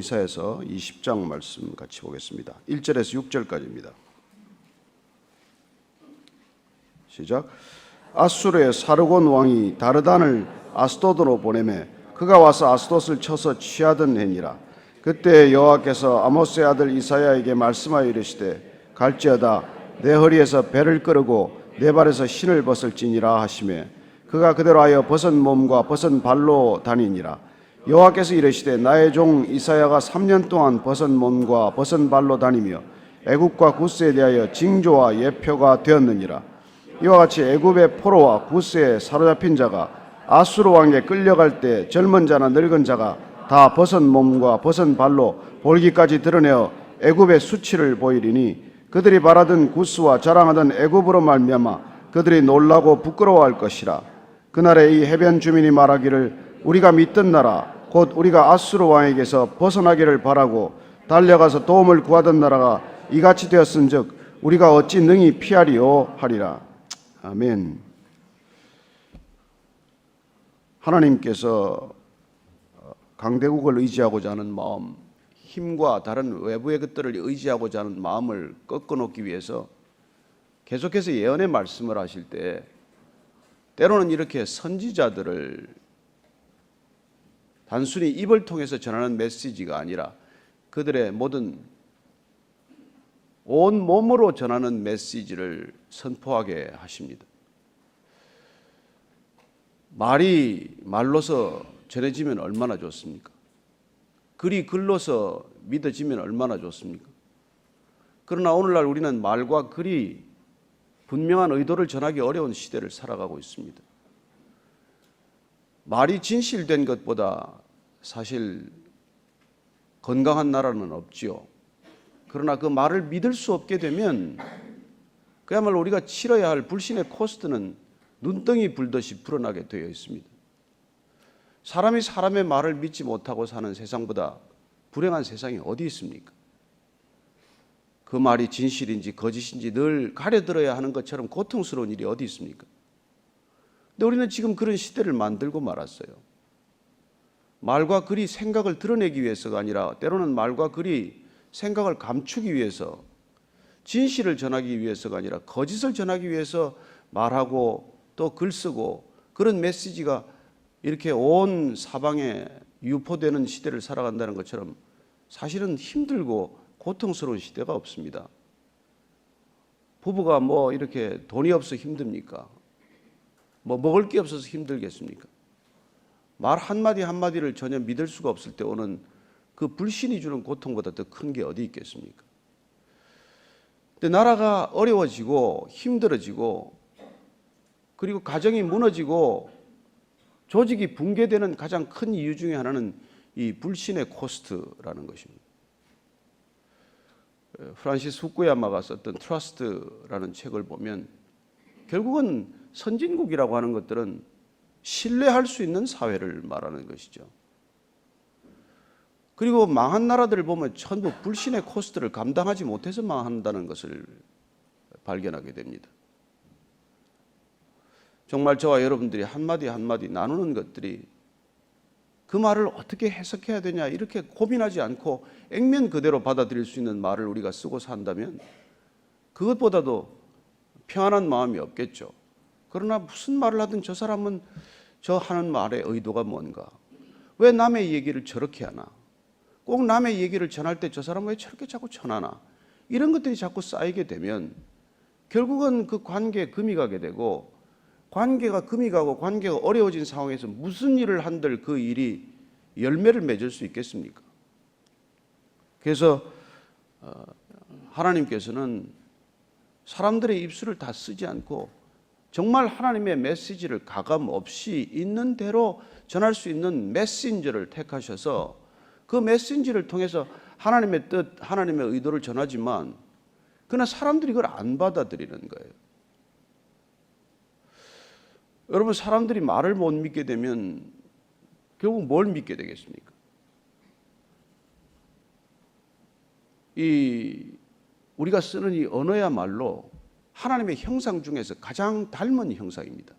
이사야서 20장 말씀 같이 보겠습니다. 1절에서 6절까지입니다. 시작. 아수르의 사르곤 왕이 다르단을 아스도드로 보내매 그가 와서 아스돗을 쳐서 취하던 해니라. 그때 여호와께서 아모스의 아들 이사야에게 말씀하여 이르시되 갈지어다 내 허리에서 배를 끄르고 내 발에서 신을 벗을지니라 하시매 그가 그대로 하여 벗은 몸과 벗은 발로 다니니라. 여호와께서 이르시되 나의 종 이사야가 3년 동안 벗은 몸과 벗은 발로 다니며 애굽과 구스에 대하여 징조와 예표가 되었느니라. 이와 같이 애굽의 포로와 구스에 사로잡힌 자가 아수르 왕에게 끌려갈 때 젊은 자나 늙은 자가 다 벗은 몸과 벗은 발로 볼기까지 드러내어 애굽의 수치를 보이리니 그들이 바라던 구스와 자랑하던 애굽으로 말미암아 그들이 놀라고 부끄러워할 것이라. 그날에 이 해변 주민이 말하기를 우리가 믿던 나라 곧 우리가 아수르 왕에게서 벗어나기를 바라고 달려가서 도움을 구하던 나라가 이같이 되었은즉 우리가 어찌 능히 피하리요 하리라. 아멘. 하나님께서 강대국을 의지하고자 하는 마음, 힘과 다른 외부의 것들을 의지하고자 하는 마음을 꺾어놓기 위해서 계속해서 예언의 말씀을 하실 때 때로는 이렇게 선지자들을 단순히 입을 통해서 전하는 메시지가 아니라 그들의 모든 온 몸으로 전하는 메시지를 선포하게 하십니다. 말이 말로서 전해지면 얼마나 좋습니까? 글이 글로서 믿어지면 얼마나 좋습니까? 그러나 오늘날 우리는 말과 글이 분명한 의도를 전하기 어려운 시대를 살아가고 있습니다. 말이 진실된 것보다 사실 건강한 나라는 없지요. 그러나 그 말을 믿을 수 없게 되면 그야말로 우리가 치러야 할 불신의 코스트는 눈덩이 불듯이 불어나게 되어 있습니다. 사람이 사람의 말을 믿지 못하고 사는 세상보다 불행한 세상이 어디 있습니까? 그 말이 진실인지 거짓인지 늘 가려들어야 하는 것처럼 고통스러운 일이 어디 있습니까? 근데 우리는 지금 그런 시대를 만들고 말았어요. 말과 글이 생각을 드러내기 위해서가 아니라 때로는 말과 글이 생각을 감추기 위해서, 진실을 전하기 위해서가 아니라 거짓을 전하기 위해서 말하고 또 글 쓰고 그런 메시지가 이렇게 온 사방에 유포되는 시대를 살아간다는 것처럼 사실은 힘들고 고통스러운 시대가 없습니다. 부부가 뭐 이렇게 돈이 없어 힘듭니까? 뭐 먹을 게 없어서 힘들겠습니까? 말 한마디 한마디를 전혀 믿을 수가 없을 때 오는 그 불신이 주는 고통보다 더 큰 게 어디 있겠습니까? 근데 나라가 어려워지고 힘들어지고 그리고 가정이 무너지고 조직이 붕괴되는 가장 큰 이유 중에 하나는 이 불신의 코스트라는 것입니다. 프란시스 후쿠야마가 썼던 트러스트라는 책을 보면 결국은 선진국이라고 하는 것들은 신뢰할 수 있는 사회를 말하는 것이죠. 그리고 망한 나라들을 보면 전부 불신의 코스트를 감당하지 못해서 망한다는 것을 발견하게 됩니다. 정말 저와 여러분들이 한마디 한마디 나누는 것들이 그 말을 어떻게 해석해야 되냐 이렇게 고민하지 않고 액면 그대로 받아들일 수 있는 말을 우리가 쓰고 산다면 그것보다도 평안한 마음이 없겠죠. 그러나 무슨 말을 하든 저 사람은 저 하는 말의 의도가 뭔가, 왜 남의 얘기를 저렇게 하나, 꼭 남의 얘기를 전할 때 저 사람은 왜 저렇게 자꾸 전하나, 이런 것들이 자꾸 쌓이게 되면 결국은 그 관계에 금이 가게 되고, 관계가 금이 가고 관계가 어려워진 상황에서 무슨 일을 한들 그 일이 열매를 맺을 수 있겠습니까? 그래서 하나님께서는 사람들의 입술을 다 쓰지 않고 정말 하나님의 메시지를 가감 없이 있는 대로 전할 수 있는 메신저를 택하셔서 그 메신저를 통해서 하나님의 뜻, 하나님의 의도를 전하지만 그러나 사람들이 그걸 안 받아들이는 거예요. 여러분, 사람들이 말을 못 믿게 되면 결국 뭘 믿게 되겠습니까? 우리가 쓰는 이 언어야말로 하나님의 형상 중에서 가장 닮은 형상입니다.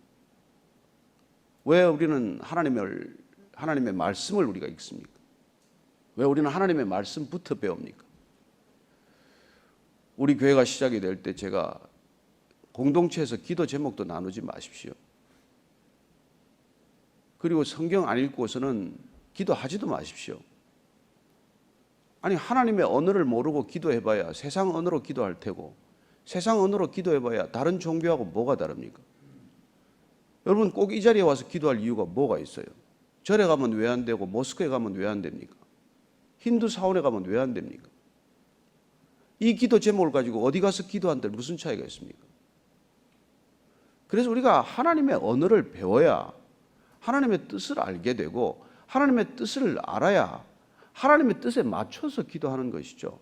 왜 우리는 하나님의 말씀을 우리가 읽습니까? 왜 우리는 하나님의 말씀부터 배웁니까? 우리 교회가 시작이 될 때 제가 공동체에서 기도 제목도 나누지 마십시오. 그리고 성경 안 읽고서는 기도하지도 마십시오. 아니, 하나님의 언어를 모르고 기도해봐야 세상 언어로 기도할 테고, 세상 언어로 기도해봐야 다른 종교하고 뭐가 다릅니까? 여러분, 꼭 이 자리에 와서 기도할 이유가 뭐가 있어요? 절에 가면 왜 안 되고 모스크에 가면 왜 안 됩니까? 힌두 사원에 가면 왜 안 됩니까? 이 기도 제목을 가지고 어디 가서 기도한들 무슨 차이가 있습니까? 그래서 우리가 하나님의 언어를 배워야 하나님의 뜻을 알게 되고, 하나님의 뜻을 알아야 하나님의 뜻에 맞춰서 기도하는 것이죠.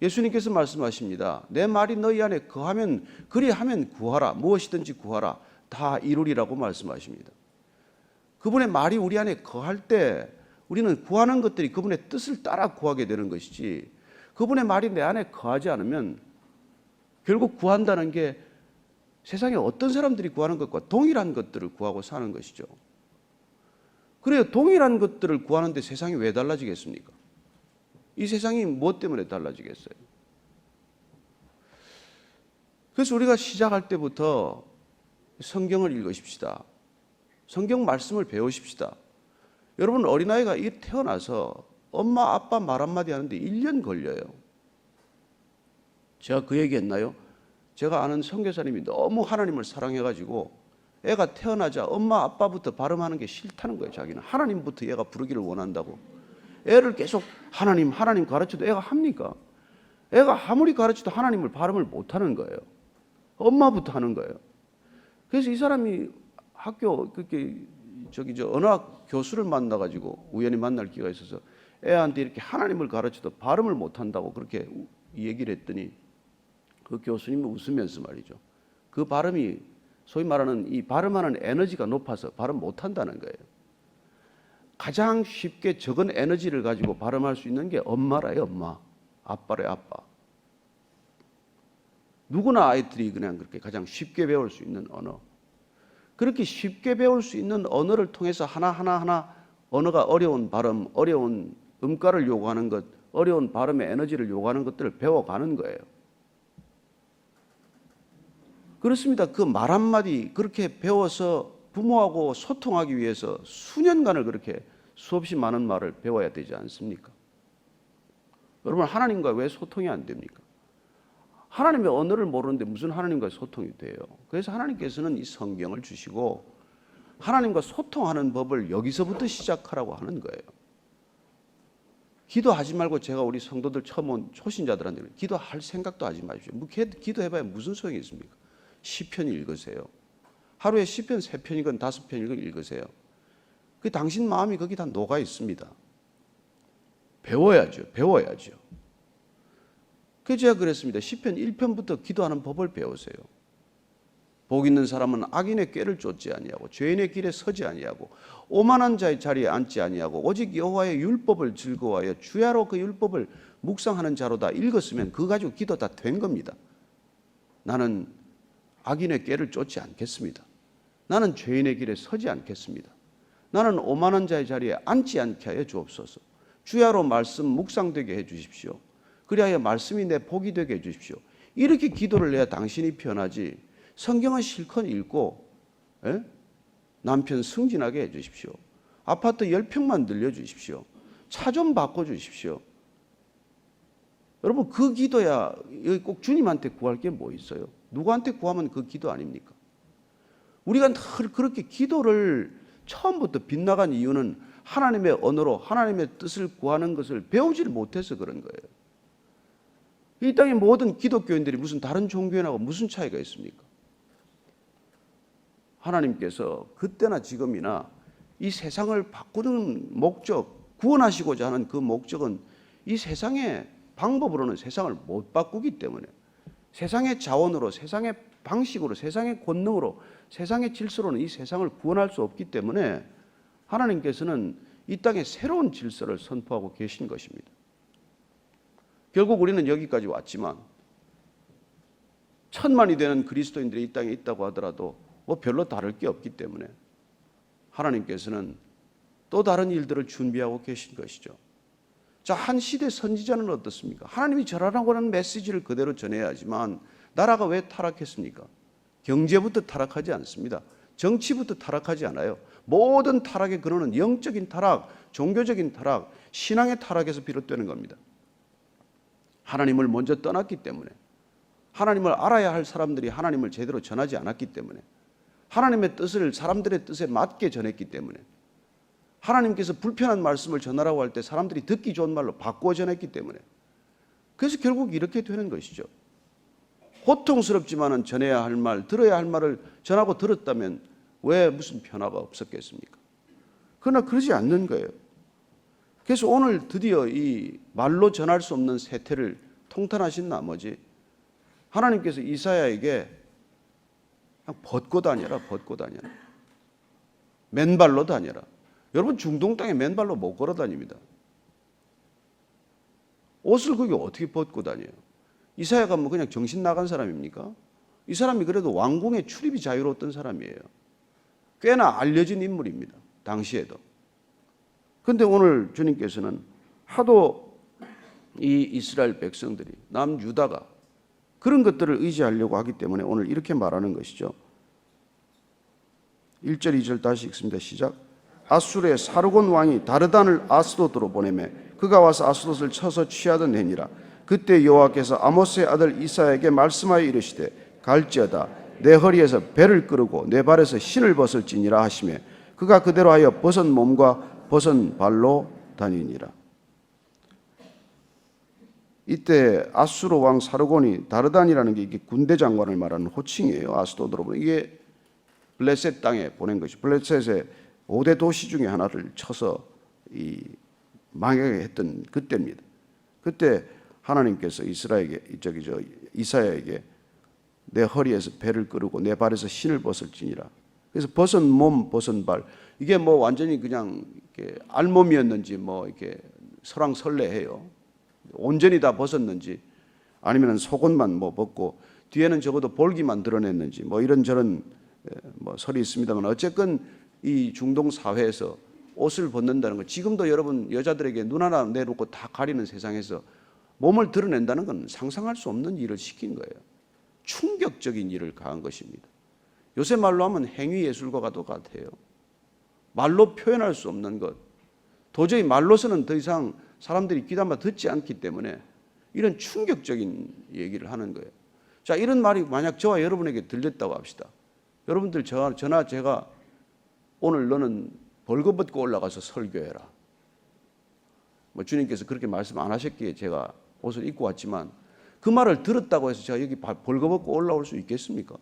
예수님께서 말씀하십니다. 내 말이 너희 안에 거하면, 그리하면 구하라, 무엇이든지 구하라, 다 이루리라고 말씀하십니다. 그분의 말이 우리 안에 거할 때 우리는 구하는 것들이 그분의 뜻을 따라 구하게 되는 것이지, 그분의 말이 내 안에 거하지 않으면 결국 구한다는 게 세상에 어떤 사람들이 구하는 것과 동일한 것들을 구하고 사는 것이죠. 그래요. 동일한 것들을 구하는데 세상이 왜 달라지겠습니까? 이 세상이 무엇 때문에 달라지겠어요? 그래서 우리가 시작할 때부터 성경을 읽으십시다. 성경 말씀을 배우십시다. 여러분, 어린아이가 태어나서 엄마 아빠 말 한마디 하는데 1년 걸려요. 제가 그 얘기 했나요? 제가 아는 선교사님이 너무 하나님을 사랑해가지고 애가 태어나자 엄마 아빠부터 발음하는 게 싫다는 거예요. 자기는 하나님부터 얘가 부르기를 원한다고. 애를 계속 하나님 하나님 가르쳐도 애가 합니까? 애가 아무리 가르쳐도 하나님을 발음을 못하는 거예요. 엄마부터 하는 거예요. 그래서 이 사람이 학교 언어학 교수를 만나가지고 우연히 만날 기회가 있어서 애한테 이렇게 하나님을 가르쳐도 발음을 못한다고 그렇게 얘기를 했더니 그 교수님이 웃으면서 말이죠. 그 발음이 소위 말하는 이 발음하는 에너지가 높아서 발음 못한다는 거예요. 가장 쉽게 적은 에너지를 가지고 발음할 수 있는 게 엄마라요, 엄마. 아빠래요, 아빠. 누구나 아이들이 그냥 그렇게 가장 쉽게 배울 수 있는 언어. 그렇게 쉽게 배울 수 있는 언어를 통해서 하나하나 언어가 어려운 발음, 어려운 음가를 요구하는 것, 어려운 발음의 에너지를 요구하는 것들을 배워가는 거예요. 그렇습니다. 그 말 한마디 그렇게 배워서 부모하고 소통하기 위해서 수년간을 그렇게 수없이 많은 말을 배워야 되지 않습니까? 여러분, 하나님과 왜 소통이 안 됩니까? 하나님의 언어를 모르는데 무슨 하나님과 소통이 돼요? 그래서 하나님께서는 이 성경을 주시고 하나님과 소통하는 법을 여기서부터 시작하라고 하는 거예요. 기도하지 말고 제가 우리 성도들 처음 온 초신자들한테 기도할 생각도 하지 마십시오. 기도해봐야 무슨 소용이 있습니까? 시편 읽으세요. 하루에 시편 3편이건 5편이건 읽으세요. 그 당신 마음이 거기 다 녹아 있습니다. 배워야죠. 그래서 제가 그랬습니다. 시편 1편부터 기도하는 법을 배우세요. 복 있는 사람은 악인의 꾀를 쫓지 아니하고 죄인의 길에 서지 아니하고 오만한 자의 자리에 앉지 아니하고 오직 여호와의 율법을 즐거워하여 주야로 그 율법을 묵상하는 자로다. 읽었으면 그거 가지고 기도 다 된 겁니다. 나는 악인의 꾀를 쫓지 않겠습니다. 나는 죄인의 길에 서지 않겠습니다. 나는 오만한 자의 자리에 앉지 않게 하여 주옵소서. 주야로 말씀 묵상되게 해 주십시오. 그리하여 말씀이 내 복이 되게 해 주십시오. 이렇게 기도를 해야 당신이 편하지. 성경은 실컷 읽고 남편 승진하게 해 주십시오. 아파트 10평만 늘려주십시오. 차 좀 바꿔주십시오. 여러분, 그 기도야 꼭 주님한테 구할 게 뭐 있어요? 누구한테 구하면 그 기도 아닙니까? 우리가 늘 그렇게 기도를 처음부터 빗나간 이유는 하나님의 언어로 하나님의 뜻을 구하는 것을 배우지를 못해서 그런 거예요. 이 땅의 모든 기독교인들이 무슨 다른 종교인하고 무슨 차이가 있습니까? 하나님께서 그때나 지금이나 이 세상을 바꾸는 목적, 구원하시고자 하는 그 목적은 이 세상의 방법으로는 세상을 못 바꾸기 때문에 세상의 자원으로, 세상의 방식으로, 세상의 권능으로, 세상의 질서로는 이 세상을 구원할 수 없기 때문에 하나님께서는 이 땅에 새로운 질서를 선포하고 계신 것입니다. 결국 우리는 여기까지 왔지만 1000만이 되는 그리스도인들이 이 땅에 있다고 하더라도 뭐 별로 다를 게 없기 때문에 하나님께서는 또 다른 일들을 준비하고 계신 것이죠. 자, 한 시대 선지자는 어떻습니까? 하나님이 전하라고 하는 메시지를 그대로 전해야 하지만 나라가 왜 타락했습니까? 경제부터 타락하지 않습니다. 정치부터 타락하지 않아요. 모든 타락의 근원은 영적인 타락, 종교적인 타락, 신앙의 타락에서 비롯되는 겁니다. 하나님을 먼저 떠났기 때문에, 하나님을 알아야 할 사람들이 하나님을 제대로 전하지 않았기 때문에, 하나님의 뜻을 사람들의 뜻에 맞게 전했기 때문에, 하나님께서 불편한 말씀을 전하라고 할 때 사람들이 듣기 좋은 말로 바꾸어 전했기 때문에, 그래서 결국 이렇게 되는 것이죠. 고통스럽지만은 전해야 할 말, 들어야 할 말을 전하고 들었다면 왜 무슨 변화가 없었겠습니까? 그러나 그러지 않는 거예요. 그래서 오늘 드디어 이 말로 전할 수 없는 세태를 통탄하신 나머지 하나님께서 이사야에게 그냥 벗고 다녀라, 벗고 다녀라. 맨발로 다녀라. 여러분, 중동 땅에 맨발로 못 걸어 다닙니다. 옷을 거기 어떻게 벗고 다녀요? 이사야가 뭐 그냥 정신 나간 사람입니까? 이 사람이 그래도 왕궁에 출입이 자유로웠던 사람이에요. 꽤나 알려진 인물입니다. 당시에도. 그런데 오늘 주님께서는 하도 이 이스라엘 백성들이, 남유다가 그런 것들을 의지하려고 하기 때문에 오늘 이렇게 말하는 것이죠. 1절 2절 다시 읽습니다. 시작. 아수르의 사르곤 왕이 다르단을 아스돗으로 보내매 그가 와서 아스돗을 쳐서 취하던 해니라. 그때 여호와께서 아모스의 아들 이사야에게 말씀하여 이르시되 갈지어다 내 허리에서 배를 끄르고 내 발에서 신을 벗을지니라 하시매 그가 그대로 하여 벗은 몸과 벗은 발로 다니니라. 이때 아수르 왕 사르곤이 다르단이라는 게 이게 군대 장관을 말하는 호칭이에요. 아스돗으로 보내. 이게 블레셋 땅에 보낸 것이 블레셋의 5대 도시 중에 하나를 쳐서 망하게 했던 그때입니다. 그때 하나님께서 이사야에게 내 허리에서 배를 끄르고 내 발에서 신을 벗을지니라. 그래서 벗은 몸, 벗은 발. 이게 뭐 완전히 그냥 이렇게 알몸이었는지 뭐 이렇게 설왕설래해요. 온전히 다 벗었는지 아니면 속옷만 뭐 벗고 뒤에는 적어도 볼기만 드러냈는지 뭐 이런저런 뭐 설이 있습니다만 어쨌건 이 중동 사회에서 옷을 벗는다는 것, 지금도 여러분 여자들에게 눈 하나 내놓고 다 가리는 세상에서 몸을 드러낸다는 건 상상할 수 없는 일을 시킨 거예요. 충격적인 일을 가한 것입니다. 요새 말로 하면 행위예술과도 같아요. 말로 표현할 수 없는 것, 도저히 말로서는 더 이상 사람들이 귀담아 듣지 않기 때문에 이런 충격적인 얘기를 하는 거예요. 자, 이런 말이 만약 저와 여러분에게 들렸다고 합시다. 여러분들 저나 제가 오늘 너는 벌거벗고 올라가서 설교해라. 뭐 주님께서 그렇게 말씀 안 하셨기에 제가 옷을 입고 왔지만 그 말을 들었다고 해서 제가 여기 벌거벗고 올라올 수 있겠습니까?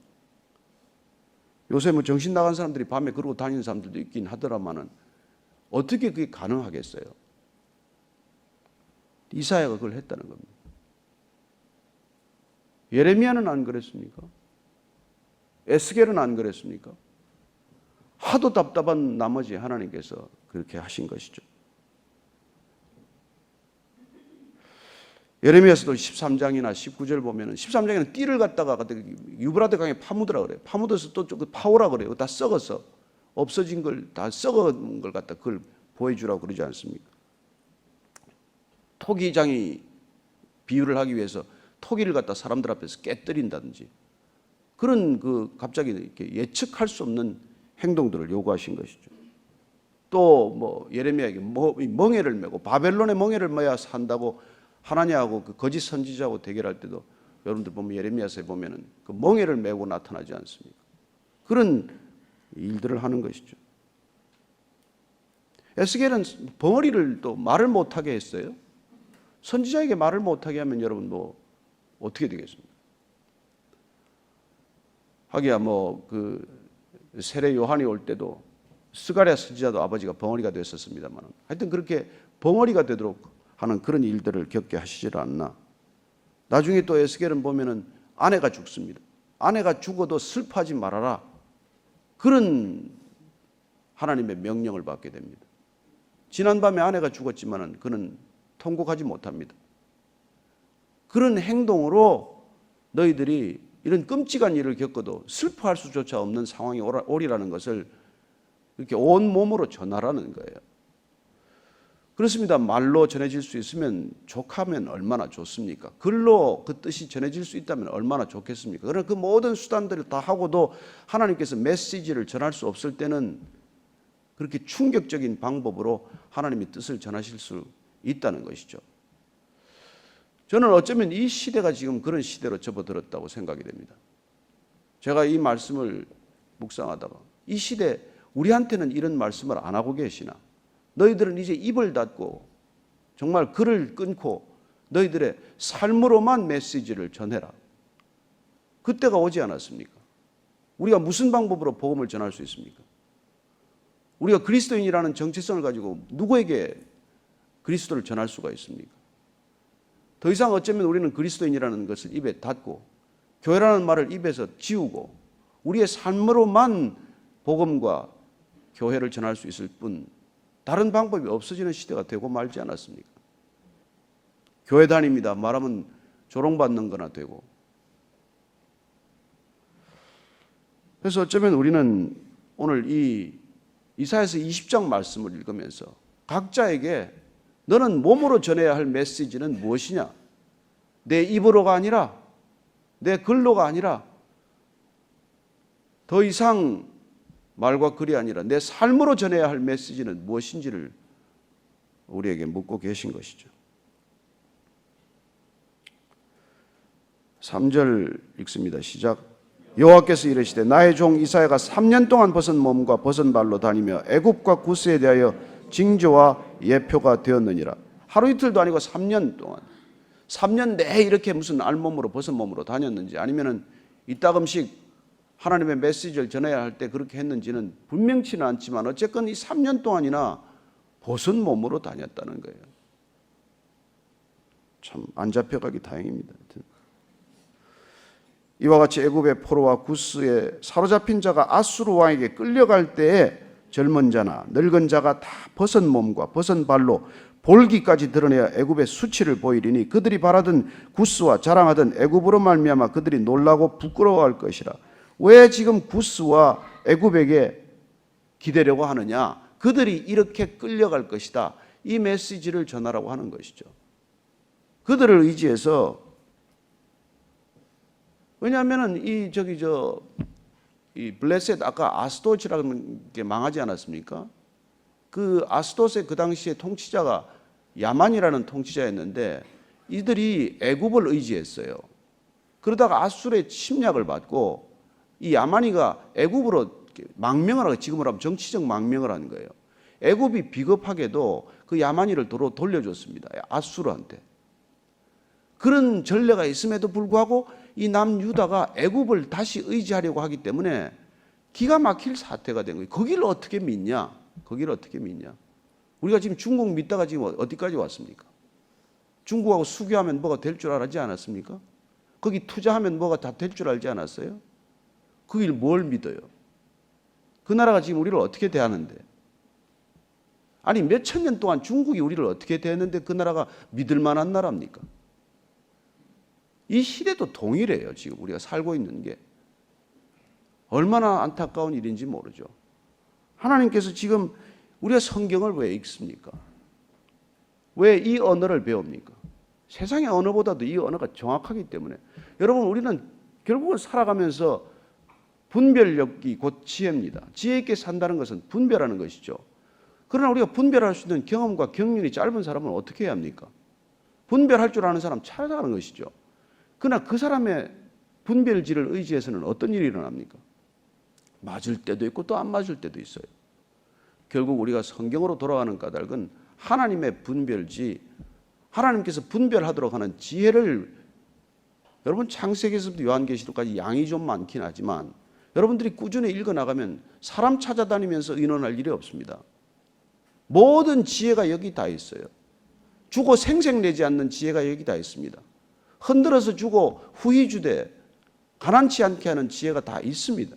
요새 뭐 정신 나간 사람들이 밤에 그러고 다니는 사람들도 있긴 하더라마는 어떻게 그게 가능하겠어요? 이사야가 그걸 했다는 겁니다. 예레미야는 안 그랬습니까? 에스겔은 안 그랬습니까? 하도 답답한 나머지 하나님께서 그렇게 하신 것이죠. 예레미야서도 13장이나 19절 보면은 13장에는 띠를 갖다가 유브라데 강에 파묻으라 그래요. 파묻어서 또 파오라 그래요. 다 썩어서 없어진 걸 다 썩은 걸 갖다 그걸 보여주라고 그러지 않습니까? 토기장이 비유를 하기 위해서 토기를 갖다 사람들 앞에서 깨뜨린다든지 그런 갑자기 이렇게 예측할 수 없는 행동들을 요구하신 것이죠. 또 뭐 예레미야에게 멍에를 메고 바벨론의 멍에를 메야 산다고 하나님하고 그 거짓 선지자하고 대결할 때도 여러분들 보면 예레미야서에 보면은 그 멍에를 메고 나타나지 않습니까? 그런 일들을 하는 것이죠. 에스겔은 벙어리를 또 말을 못하게 했어요. 선지자에게 말을 못하게 하면 여러분 뭐 어떻게 되겠습니까? 하기야 뭐 세례 요한이 올 때도 스가랴 선지자도 아버지가 벙어리가 됐었습니다만 하여튼 그렇게 벙어리가 되도록 하는 그런 일들을 겪게 하시질 않나. 나중에 또 에스겔은 보면은 아내가 죽습니다. 아내가 죽어도 슬퍼하지 말아라. 그런 하나님의 명령을 받게 됩니다. 지난밤에 아내가 죽었지만은 그는 통곡하지 못합니다. 그런 행동으로 너희들이 이런 끔찍한 일을 겪어도 슬퍼할 수조차 없는 상황이 오리라는 것을 이렇게 온 몸으로 전하라는 거예요. 그렇습니다. 말로 전해질 수 있으면 족하면 얼마나 좋습니까? 글로 그 뜻이 전해질 수 있다면 얼마나 좋겠습니까? 그러나 그 모든 수단들을 다 하고도 하나님께서 메시지를 전할 수 없을 때는 그렇게 충격적인 방법으로 하나님의 뜻을 전하실 수 있다는 것이죠. 저는 어쩌면 이 시대가 지금 그런 시대로 접어들었다고 생각이 됩니다. 제가 이 말씀을 묵상하다가 이 시대 우리한테는 이런 말씀을 안 하고 계시나? 너희들은 이제 입을 닫고 정말 글을 끊고 너희들의 삶으로만 메시지를 전해라. 그때가 오지 않았습니까? 우리가 무슨 방법으로 복음을 전할 수 있습니까? 우리가 그리스도인이라는 정체성을 가지고 누구에게 그리스도를 전할 수가 있습니까? 더 이상 어쩌면 우리는 그리스도인이라는 것을 입에 닫고 교회라는 말을 입에서 지우고 우리의 삶으로만 복음과 교회를 전할 수 있을 뿐 다른 방법이 없어지는 시대가 되고 말지 않았습니까? 교회 다닙니다 말하면 조롱받는 거나 되고. 그래서 어쩌면 우리는 오늘 이 이사야서 20장 말씀을 읽으면서 각자에게 너는 몸으로 전해야 할 메시지는 무엇이냐? 내 입으로가 아니라 내 글로가 아니라 더 이상 말과 글이 아니라 내 삶으로 전해야 할 메시지는 무엇인지를 우리에게 묻고 계신 것이죠. 3절 읽습니다. 시작. 여호와께서 이르시되 나의 종 이사야가 3년 동안 벗은 몸과 벗은 발로 다니며 애굽과 구스에 대하여 징조와 예표가 되었느니라. 하루 이틀도 아니고 3년 동안 3년 내에 이렇게 무슨 알몸으로 벗은 몸으로 다녔는지 아니면은 이따금씩 하나님의 메시지를 전해야 할 때 그렇게 했는지는 분명치는 않지만 어쨌건 이 3년 동안이나 벗은 몸으로 다녔다는 거예요. 참 안 잡혀가기 다행입니다. 이와 같이 애굽의 포로와 구스에 사로잡힌 자가 아수르 왕에게 끌려갈 때에 젊은 자나 늙은 자가 다 벗은 몸과 벗은 발로 볼기까지 드러내야 애굽의 수치를 보이리니 그들이 바라던 구스와 자랑하던 애굽으로 말미암아 그들이 놀라고 부끄러워할 것이라. 왜 지금 구스와 애굽에게 기대려고 하느냐? 그들이 이렇게 끌려갈 것이다. 이 메시지를 전하라고 하는 것이죠. 그들을 의지해서. 왜냐하면은 이 블레셋 아까 아스도츠라는 게 망하지 않았습니까? 그 아스도스의 그 당시에 통치자가 야만이라는 통치자였는데 이들이 애굽을 의지했어요. 그러다가 아수르의 침략을 받고 이 야만이가 애굽으로 망명을 하고 지금으로 하면 정치적 망명을 한 거예요. 애굽이 비겁하게도 그 야만이를 도로 돌려줬습니다. 아수르한테. 그런 전례가 있음에도 불구하고 이 남유다가 애굽을 다시 의지하려고 하기 때문에 기가 막힐 사태가 된 거예요. 거기를 어떻게 믿냐? 거기를 어떻게 믿냐? 우리가 지금 중국 믿다가 지금 어디까지 왔습니까? 중국하고 수교하면 뭐가 될 줄 알지 않았습니까? 거기 투자하면 뭐가 다 될 줄 알지 않았어요? 거길 뭘 믿어요? 그 나라가 지금 우리를 어떻게 대하는데? 아니 몇 천 년 동안 중국이 우리를 어떻게 대했는데 그 나라가 믿을 만한 나라입니까? 이 시대도 동일해요. 지금 우리가 살고 있는 게 얼마나 안타까운 일인지 모르죠. 하나님께서 지금 우리가 성경을 왜 읽습니까? 왜 이 언어를 배웁니까? 세상의 언어보다도 이 언어가 정확하기 때문에. 여러분 우리는 결국은 살아가면서 분별력이 곧 지혜입니다. 지혜 있게 산다는 것은 분별하는 것이죠. 그러나 우리가 분별할 수 있는 경험과 경륜이 짧은 사람은 어떻게 해야 합니까? 분별할 줄 아는 사람 찾아가는 것이죠. 그러나 그 사람의 분별지를 의지해서는 어떤 일이 일어납니까? 맞을 때도 있고 또 안 맞을 때도 있어요. 결국 우리가 성경으로 돌아가는 까닭은 하나님의 분별지, 하나님께서 분별하도록 하는 지혜를, 여러분 창세기에서부터 요한계시록까지 양이 좀 많긴 하지만 여러분들이 꾸준히 읽어나가면 사람 찾아다니면서 의논할 일이 없습니다. 모든 지혜가 여기 다 있어요. 주고 생색내지 않는 지혜가 여기 다 있습니다. 흔들어서 주고 후히 주되 가난치 않게 하는 지혜가 다 있습니다.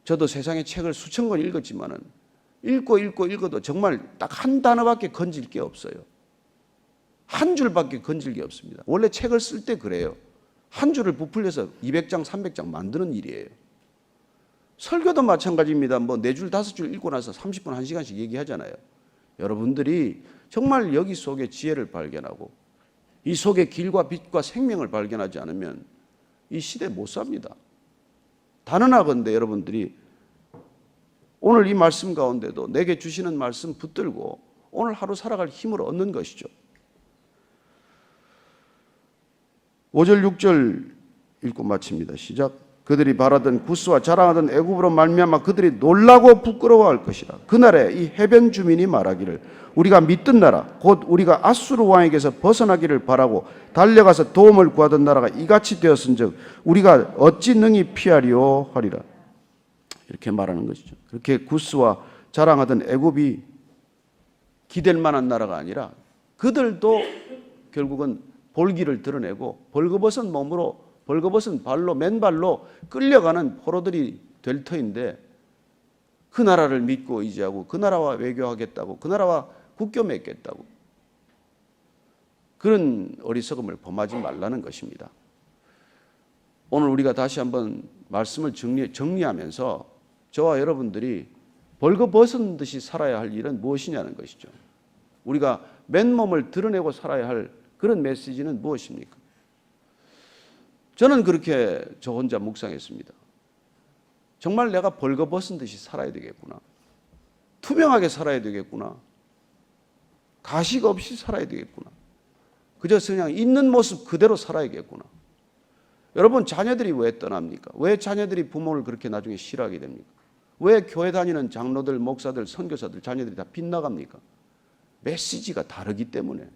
저도 세상의 책을 수천 권 읽었지만은 읽어도 정말 딱 한 단어밖에 건질 게 없어요. 한 줄밖에 건질 게 없습니다. 원래 책을 쓸 때 그래요. 한 줄을 부풀려서 200장, 300장 만드는 일이에요. 설교도 마찬가지입니다. 뭐 4줄, 5줄 읽고 나서 30분, 1시간씩 얘기하잖아요. 여러분들이 정말 여기 속에 지혜를 발견하고 이 속에 길과 빛과 생명을 발견하지 않으면 이 시대 못 삽니다. 단언하건대 여러분들이 오늘 이 말씀 가운데도 내게 주시는 말씀 붙들고 오늘 하루 살아갈 힘을 얻는 것이죠. 5절 6절 읽고 마칩니다. 시작. 그들이 바라던 구스와 자랑하던 애굽으로 말미암아 그들이 놀라고 부끄러워할 것이라. 그날에 이 해변 주민이 말하기를 우리가 믿던 나라 곧 우리가 아수르 왕에게서 벗어나기를 바라고 달려가서 도움을 구하던 나라가 이같이 되었은즉 우리가 어찌 능히 피하리요 하리라. 이렇게 말하는 것이죠. 그렇게 구스와 자랑하던 애굽이 기댈 만한 나라가 아니라 그들도 결국은 볼기를 드러내고 벌거벗은 몸으로 벌거벗은 발로 맨발로 끌려가는 포로들이 될 터인데 그 나라를 믿고 의지하고 그 나라와 외교하겠다고 그 나라와 국교 맺겠다고 그런 어리석음을 범하지 말라는 것입니다. 오늘 우리가 다시 한번 말씀을 정리하면서 저와 여러분들이 벌거벗은 듯이 살아야 할 일은 무엇이냐는 것이죠. 우리가 맨몸을 드러내고 살아야 할 그런 메시지는 무엇입니까? 저는 그렇게 저 혼자 묵상했습니다. 정말 내가 벌거벗은 듯이 살아야 되겠구나. 투명하게 살아야 되겠구나. 가식 없이 살아야 되겠구나. 그저 그냥 있는 모습 그대로 살아야겠구나. 여러분, 자녀들이 왜 떠납니까? 왜 자녀들이 부모를 그렇게 나중에 싫어하게 됩니까? 왜 교회 다니는 장로들, 목사들, 선교사들 자녀들이 다 빗나갑니까? 메시지가 다르기 때문에.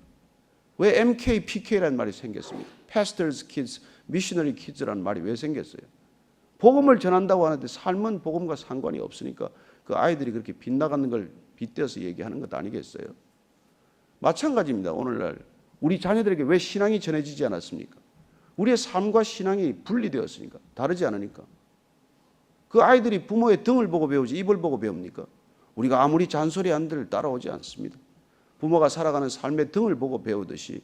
왜 MK, PK라는 말이 생겼습니까? Pastors Kids, Missionary Kids라는 말이 왜 생겼어요? 복음을 전한다고 하는데 삶은 복음과 상관이 없으니까 그 아이들이 그렇게 빗나가는 걸 빗대어서 얘기하는 것 아니겠어요? 마찬가지입니다. 오늘날 우리 자녀들에게 왜 신앙이 전해지지 않았습니까? 우리의 삶과 신앙이 분리되었으니까, 다르지 않으니까. 그 아이들이 부모의 등을 보고 배우지 입을 보고 배웁니까? 우리가 아무리 잔소리 한들 따라오지 않습니다. 부모가 살아가는 삶의 등을 보고 배우듯이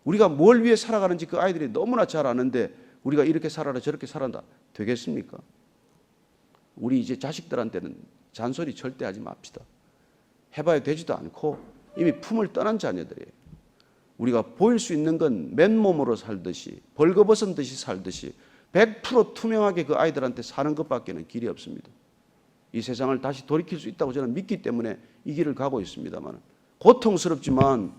우리가 뭘 위해 살아가는지 그 아이들이 너무나 잘 아는데 우리가 이렇게 살아라 저렇게 살아라 되겠습니까? 우리 이제 자식들한테는 잔소리 절대 하지 맙시다. 해봐야 되지도 않고 이미 품을 떠난 자녀들이에요. 우리가 보일 수 있는 건 맨몸으로 살듯이 벌거벗은 듯이 살듯이 100% 투명하게 그 아이들한테 사는 것밖에는 길이 없습니다. 이 세상을 다시 돌이킬 수 있다고 저는 믿기 때문에 이 길을 가고 있습니다만 고통스럽지만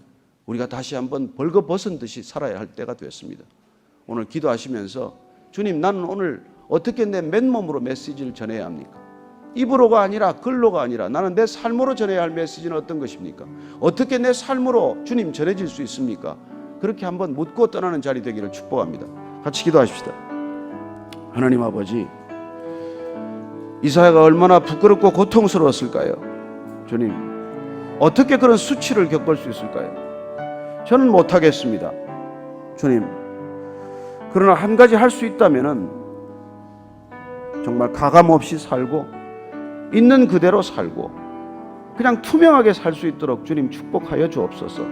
우리가 다시 한번 벌거벗은 듯이 살아야 할 때가 됐습니다. 오늘 기도하시면서 주님, 나는 오늘 어떻게 내 맨몸으로 메시지를 전해야 합니까? 입으로가 아니라 글로가 아니라 나는 내 삶으로 전해야 할 메시지는 어떤 것입니까? 어떻게 내 삶으로 주님 전해질 수 있습니까? 그렇게 한번 묻고 떠나는 자리 되기를 축복합니다. 같이 기도하십시다. 하나님 아버지, 이사야가 얼마나 부끄럽고 고통스러웠을까요? 주님, 어떻게 그런 수치를 겪을 수 있을까요? 저는 못하겠습니다. 주님, 그러나 한 가지 할 수 있다면은 정말 가감 없이 살고 있는 그대로 살고 그냥 투명하게 살 수 있도록 주님 축복하여 주옵소서.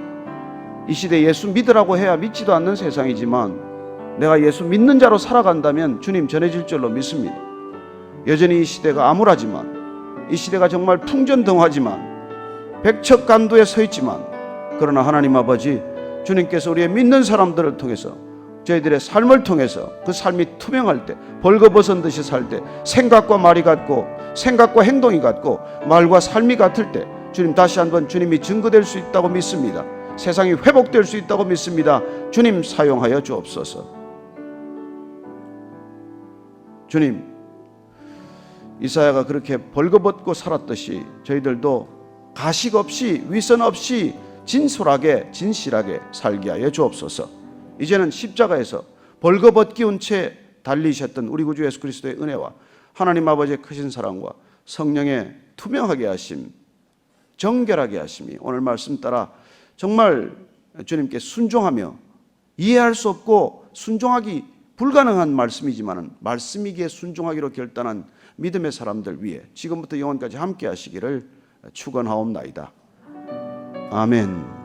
이 시대 예수 믿으라고 해야 믿지도 않는 세상이지만 내가 예수 믿는 자로 살아간다면 주님 전해질 줄로 믿습니다. 여전히 이 시대가 암울하지만 이 시대가 정말 풍전등화지만 백척간두에 서 있지만 그러나 하나님 아버지, 주님께서 우리의 믿는 사람들을 통해서 저희들의 삶을 통해서 그 삶이 투명할 때, 벌거벗은 듯이 살 때, 생각과 말이 같고 생각과 행동이 같고 말과 삶이 같을 때 주님 다시 한번 주님이 증거될 수 있다고 믿습니다. 세상이 회복될 수 있다고 믿습니다. 주님 사용하여 주옵소서. 주님, 이사야가 그렇게 벌거벗고 살았듯이 저희들도 가식 없이 위선 없이 진솔하게 진실하게 살게 하여 주옵소서. 이제는 십자가에서 벌거벗기운 채 달리셨던 우리 구주 예수 그리스도의 은혜와 하나님 아버지의 크신 사랑과 성령의 투명하게 하심, 정결하게 하심이 오늘 말씀 따라 정말 주님께 순종하며 이해할 수 없고 순종하기 불가능한 말씀이지만 말씀이기에 순종하기로 결단한 믿음의 사람들 위해 지금부터 영원까지 함께 하시기를 축원하옵나이다. 아멘.